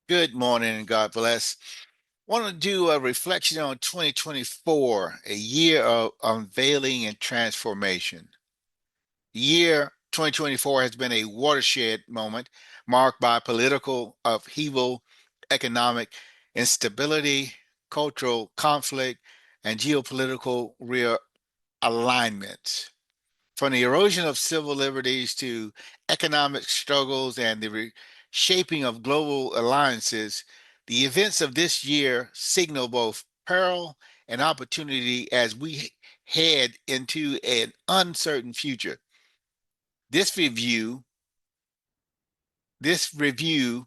Good morning and God bless. Want to do a reflection on 2024, a year of unveiling and transformation. The year 2024 has been a watershed moment marked by political upheaval, economic instability, cultural conflict, and geopolitical realignments. From the erosion of civil liberties to economic struggles and the reshaping of global alliances, the events of this year signal both peril and opportunity as we head into an uncertain future. This review, this review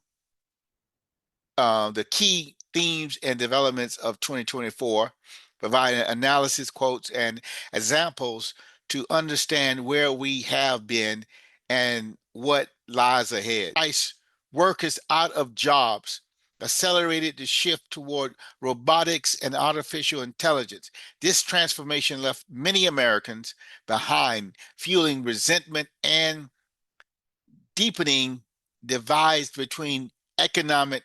the key themes and developments of 2024, providing analysis, quotes, and examples to understand where we have been and what lies ahead. Price workers out of jobs accelerated the shift toward robotics and artificial intelligence. This transformation left many Americans behind, fueling resentment and deepening divides between economic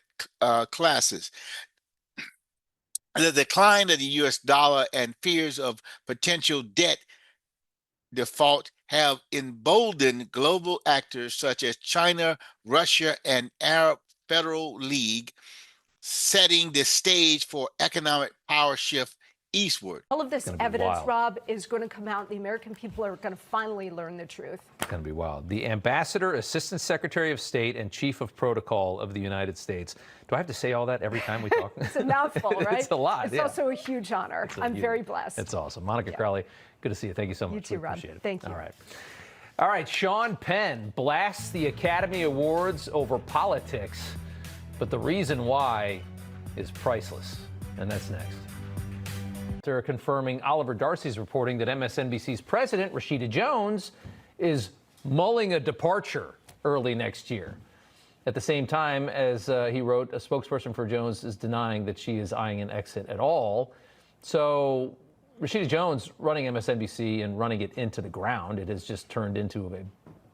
classes. The decline of the US dollar and fears of potential debt default have emboldened global actors such as China, Russia, and Arab Federal League, setting the stage for economic power shift eastward. All of It's this going to be evidence, wild. Rob, is going to come out. The American people are going to finally learn the truth. It's going to be wild. The Ambassador, Assistant Secretary of State, and Chief of Protocol of the United States. Do I have to say all that every time we talk? It's a mouthful, right? It's a lot. It's yeah. also a huge honor. I'm very blessed. It's awesome. Monica Crowley, good to see you. Thank you so much. You too, We Rob. appreciate it. Thank you. All right. All right. Sean Penn blasts the Academy Awards over politics, but the reason why is priceless. And that's next. After confirming Oliver Darcy's reporting that MSNBC's president, Rashida Jones, is mulling a departure early next year. At the same time, as he wrote, a spokesperson for Jones is denying that she is eyeing an exit at all. So Rashida Jones running MSNBC and running it into the ground, it has just turned into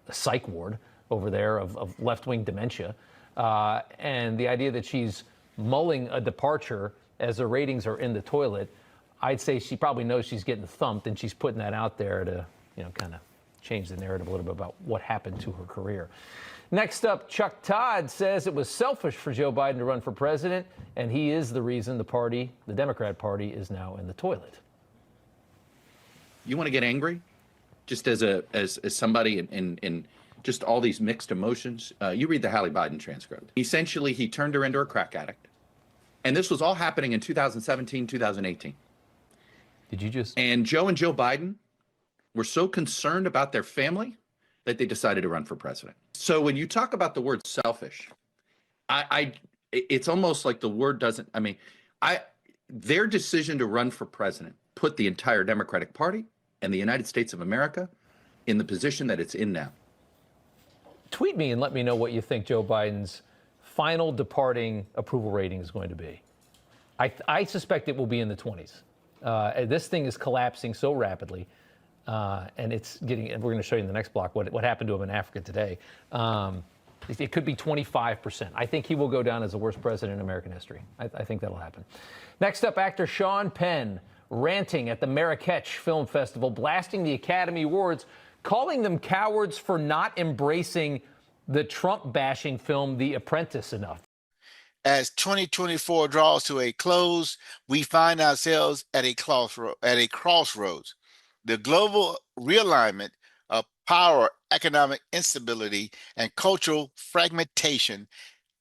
a psych ward over there of left-wing dementia. And the idea that she's mulling a departure as the ratings are in the toilet, I'd say she probably knows she's getting thumped, and she's putting that out there to, kind of change the narrative a little bit about what happened to her career. Next up, Chuck Todd says it was selfish for Joe Biden to run for president, and he is the reason the Democrat Party, is now in the toilet. You want to get angry, just as somebody in just all these mixed emotions. You read the Hallie Biden transcript. Essentially, he turned her into a crack addict, and this was all happening in 2017, 2018. Did you just? And Joe Biden were so concerned about their family that they decided to run for president. So when you talk about the word selfish, it's almost like the word doesn't. Their decision to run for president put the entire Democratic Party and the United States of America in the position that it's in now. Tweet me and let me know what you think Joe Biden's final departing approval rating is going to be. I suspect it will be in the 20s. This thing is collapsing so rapidly, and it's getting. And we're going to show you in the next block what happened to him in Africa today. It could be 25%. I think he will go down as the worst president in American history. I think that'll happen. Next up, actor Sean Penn ranting at the Marrakech Film Festival, blasting the Academy Awards, calling them cowards for not embracing the Trump-bashing film The Apprentice enough. As 2024 draws to a close, we find ourselves at a crossroads. The global realignment of power, economic instability, and cultural fragmentation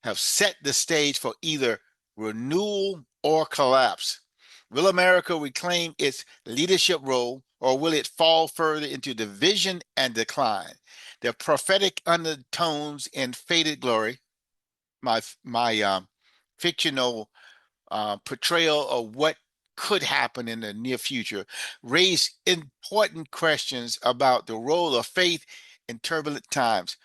have set the stage for either renewal or collapse. Will America reclaim its leadership role, or will it fall further into division and decline? The prophetic undertones in Faded Glory, my fictional portrayal of what could happen in the near future, raise important questions about the role of faith in turbulent times.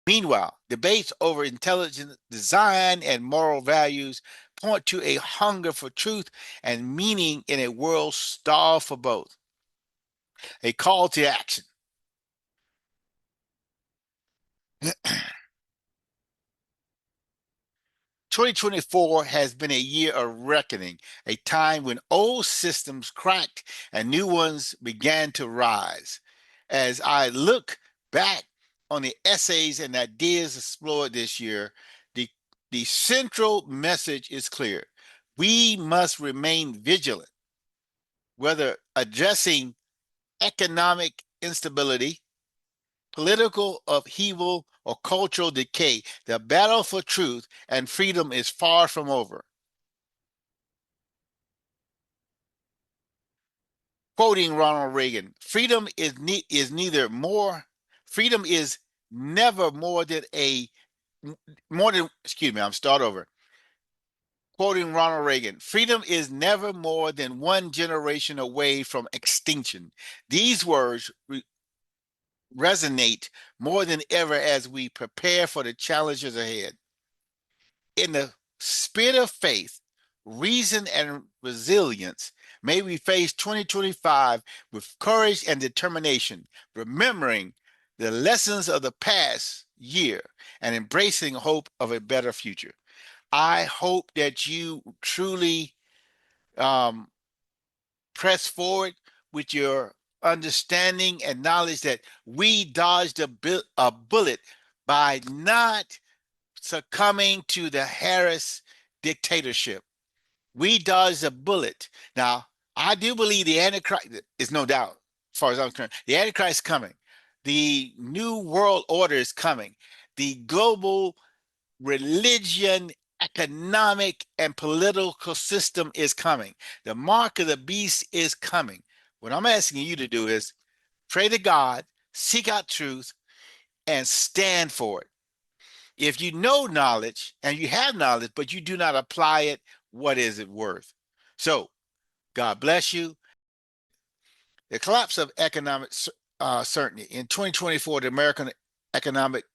Meanwhile, debates over intelligent design and moral values point to a hunger for truth and meaning in a world starved for both. A call to action. 2024 has been a year of reckoning, a time when old systems cracked and new ones began to rise. As I look back on the essays and ideas explored this year, the, the central message is clear. We must remain vigilant, whether addressing economic instability, political upheaval, or cultural decay. The battle for truth and freedom is far from over. Quoting Ronald Reagan, freedom is neither more, freedom is never more than excuse me, I'm start over. Quoting Ronald Reagan, freedom is never more than one generation away from extinction. These words resonate more than ever as we prepare for the challenges ahead. In the spirit of faith, reason, and resilience, may we face 2025 with courage and determination, remembering the lessons of the past year and embracing hope of a better future. I hope that you truly press forward with your understanding and knowledge that we dodged a bullet by not succumbing to the Harris dictatorship. We dodged a bullet. Now, I do believe the Antichrist is no doubt, as far as I'm concerned, the Antichrist is coming. The new world order is coming. The global religion, economic, and political system is coming. The mark of the beast is coming. What I'm asking you to do is pray to God, seek out truth, and stand for it. If you know knowledge and you have knowledge, but you do not apply it, what is it worth? So, God bless you. The collapse of economic certainty. In 2024, the American economy,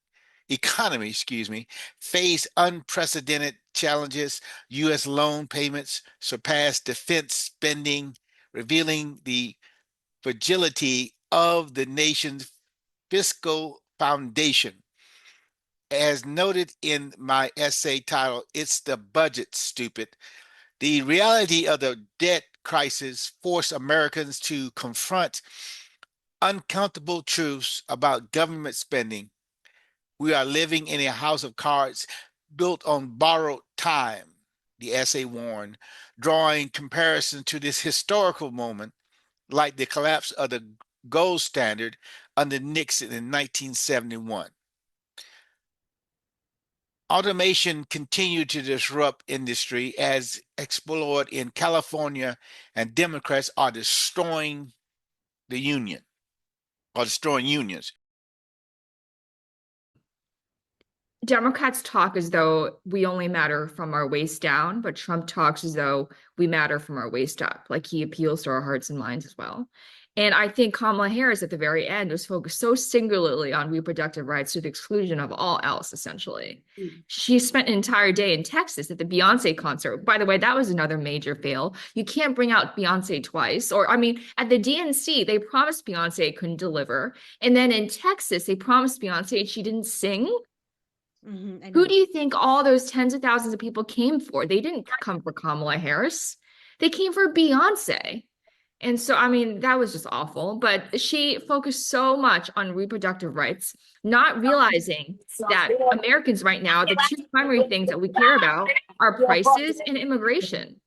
faced unprecedented challenges. U.S. loan payments surpassed defense spending, revealing the fragility of the nation's fiscal foundation. As noted in my essay titled, It's the Budget, Stupid, the reality of the debt crisis forced Americans to confront uncomfortable truths about government spending. We are living in a house of cards built on borrowed time, the essay warned, drawing comparison to this historical moment, like the collapse of the gold standard under Nixon in 1971. Automation continued to disrupt industry as explored in California, and Democrats are destroying the union, or destroying unions. Democrats talk as though we only matter from our waist down, but Trump talks as though we matter from our waist up. Like he appeals to our hearts and minds as well. And I think Kamala Harris at the very end was focused so singularly on reproductive rights to the exclusion of all else, essentially. She spent an entire day in Texas at the Beyonce concert. By the way, that was another major fail. You can't bring out Beyonce twice. Or, I mean, at the DNC, they promised Beyonce couldn't deliver. And then in Texas, they promised Beyonce and she didn't sing. Who do you think all those tens of thousands of people came for? They didn't come for Kamala Harris. They came for Beyonce. And so, I mean, that was just awful. But she focused so much on reproductive rights, not realizing that Americans right now, the two primary things that we care about are prices and immigration.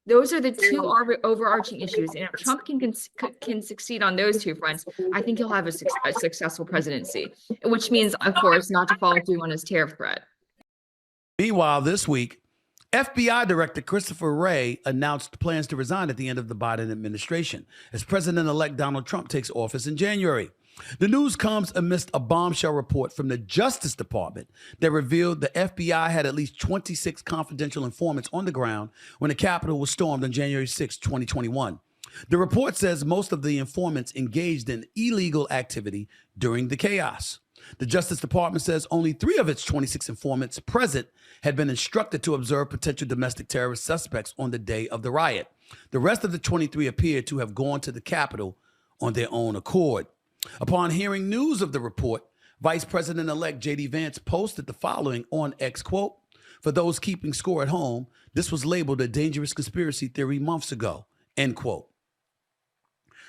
Those are the two overarching issues. And if Trump can succeed on those two fronts, I think he'll have a successful presidency, which means, of course, not to follow through on his tariff threat. Meanwhile, this week, FBI Director Christopher Wray announced plans to resign at the end of the Biden administration as President-elect Donald Trump takes office in January. The news comes amidst a bombshell report from the Justice Department that revealed the FBI had at least 26 confidential informants on the ground when the Capitol was stormed on January 6, 2021. The report says most of the informants engaged in illegal activity during the chaos. The Justice Department says only 3 of its 26 informants present had been instructed to observe potential domestic terrorist suspects on the day of the riot. The rest of the 23 appeared to have gone to the Capitol on their own accord. Upon hearing news of the report, Vice President-elect J.D. Vance posted the following on X, quote, For those keeping score at home, this was labeled a dangerous conspiracy theory months ago, end quote.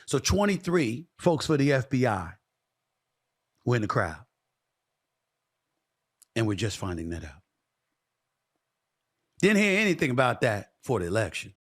So 23 folks for the FBI were in the crowd. And we're just finding that out. Didn't hear anything about that for the election.